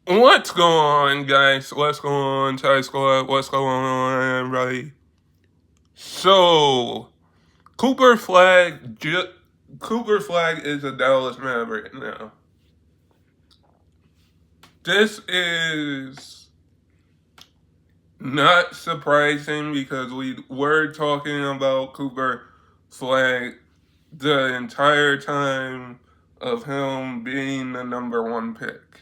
What's going on, guys? What's going on, Thai Squad? What's going on, everybody? So, Cooper Flagg, Cooper Flagg is a Dallas Maverick now. This is not surprising because we were talking about Cooper Flagg the entire time of him being the number one pick.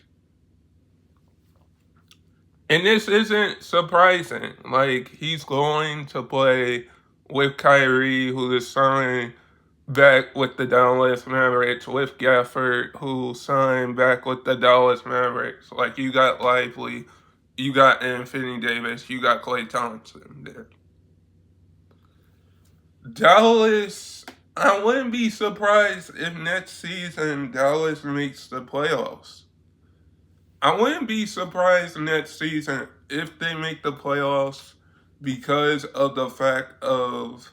And this isn't surprising. Like, he's going to play with Kyrie, who is signed back with the Dallas Mavericks, with Gafford, who signed back with the Dallas Mavericks. Like, you got Lively, you got Anthony Davis, you got Klay Thompson there. Dallas, I wouldn't be surprised if next season Dallas makes the playoffs. I wouldn't be surprised next season if they make the playoffs because of the fact of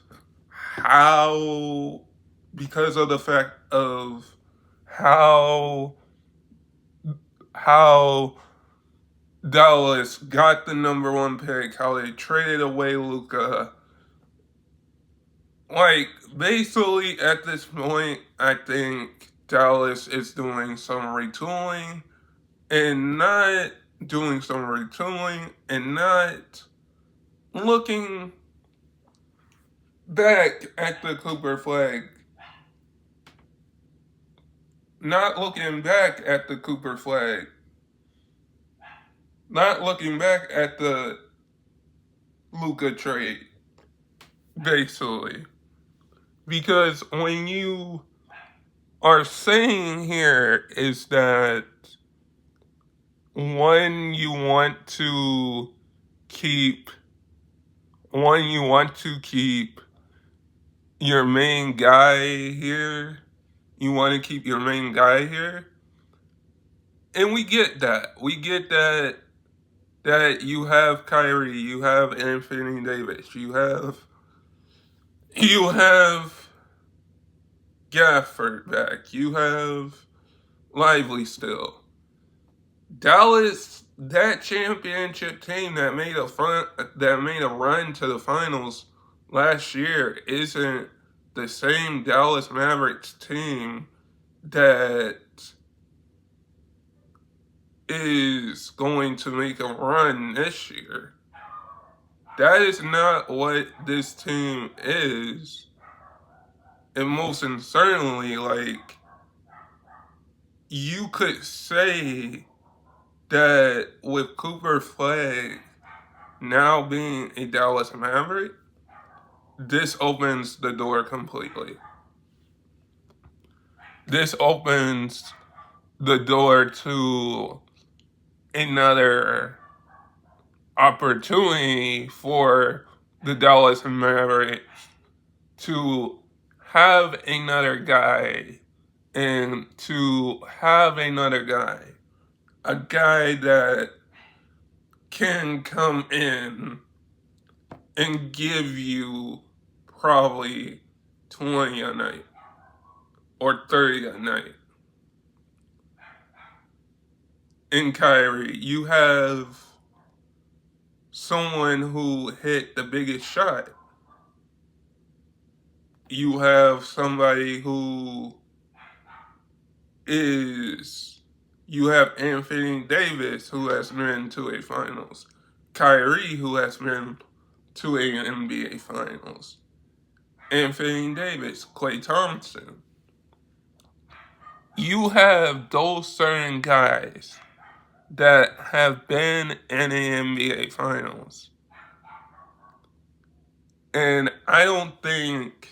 how how Dallas got the number one pick, how they traded away Luka. Like, basically at this point, I think Dallas is doing some retooling and not looking back at the Cooper Flagg. Not looking back at the Cooper Flagg. Not looking back at the Luka trade. Basically. Because when you are saying here is that you want to keep your main guy here. You want to keep your main guy here. And we get that. We get that you have Kyrie, you have Anthony Davis, you have Gafford back, you have Lively still. Dallas, that championship team that made a run to the finals last year, isn't the same Dallas Mavericks team that is going to make a run this year. That is not what this team is. And most certainly, like, you could say that with Cooper Flagg now being a Dallas Maverick, this opens the door completely. This opens the door to another opportunity for the Dallas Mavericks to have another guy a guy that can come in and give you probably 20 a night or 30 a night. In Kyrie, you have someone who hit the biggest shot. You have somebody you have Anthony Davis, who has been to a finals. Kyrie, who has been to a NBA finals. Anthony Davis, Klay Thompson. You have those certain guys that have been in the NBA finals. And I don't think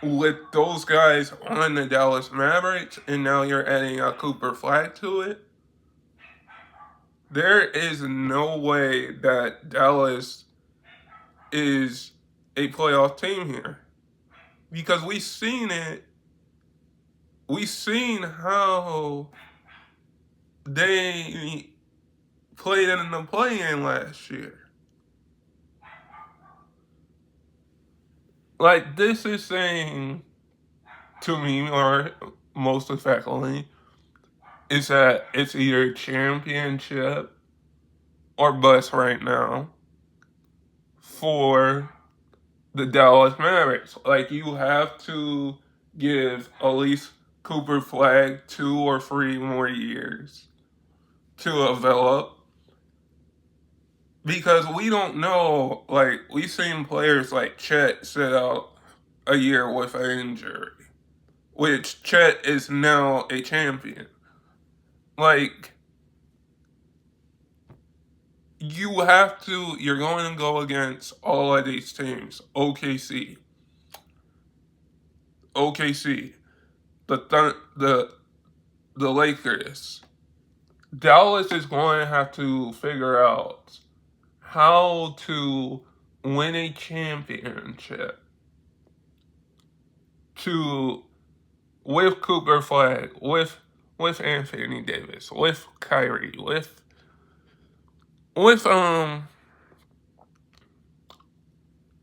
with those guys on the Dallas Mavericks, and now you're adding a Cooper Flagg to it, there is no way that Dallas is a playoff team here. Because we've seen it. We've seen how they played in the play-in last year. Like, this is saying to me, or most effectively, is that it's either championship or bust right now for the Dallas Mavericks. Like, you have to give at least Cooper Flagg 2 or 3 more years to develop. Because we don't know, like, we've seen players like Chet sit out a year with an injury, which Chet is now a champion. Like, you're going to go against all of these teams. OKC, the Lakers. Dallas is going to have to figure out how to win a championship with Cooper Flagg, with Anthony Davis, with Kyrie, with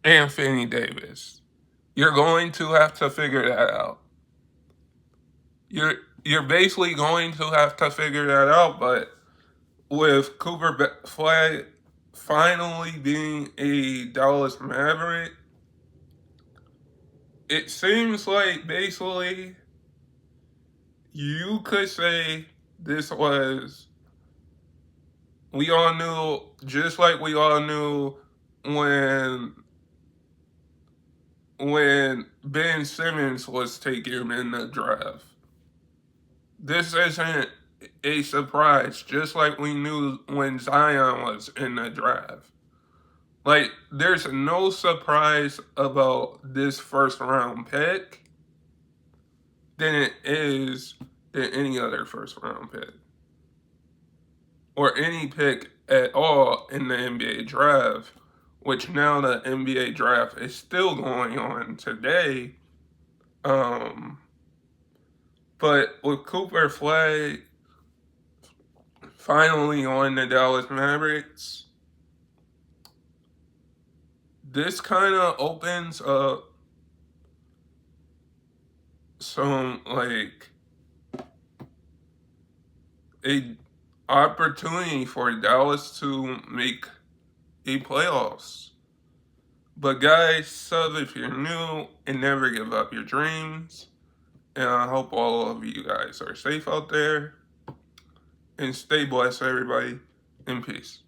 Anthony Davis. You're going to have to figure that out. You're basically going to have to figure that out, but with Cooper Flagg finally being a Dallas Maverick, it seems like basically you could say this was, we all knew, just like we all knew when Ben Simmons was taken in the draft. This isn't a surprise, just like we knew when Zion was in the draft. Like, there's no surprise about this first round pick than it is than any other first round pick. Or any pick at all in the NBA draft, which now the NBA draft is still going on today. But with Cooper Flagg finally on the Dallas Mavericks, this kind of opens up some, like, a opportunity for Dallas to make a playoffs. But guys, sub if you're new, and never give up your dreams. And I hope all of you guys are safe out there. And stay blessed, everybody. And peace.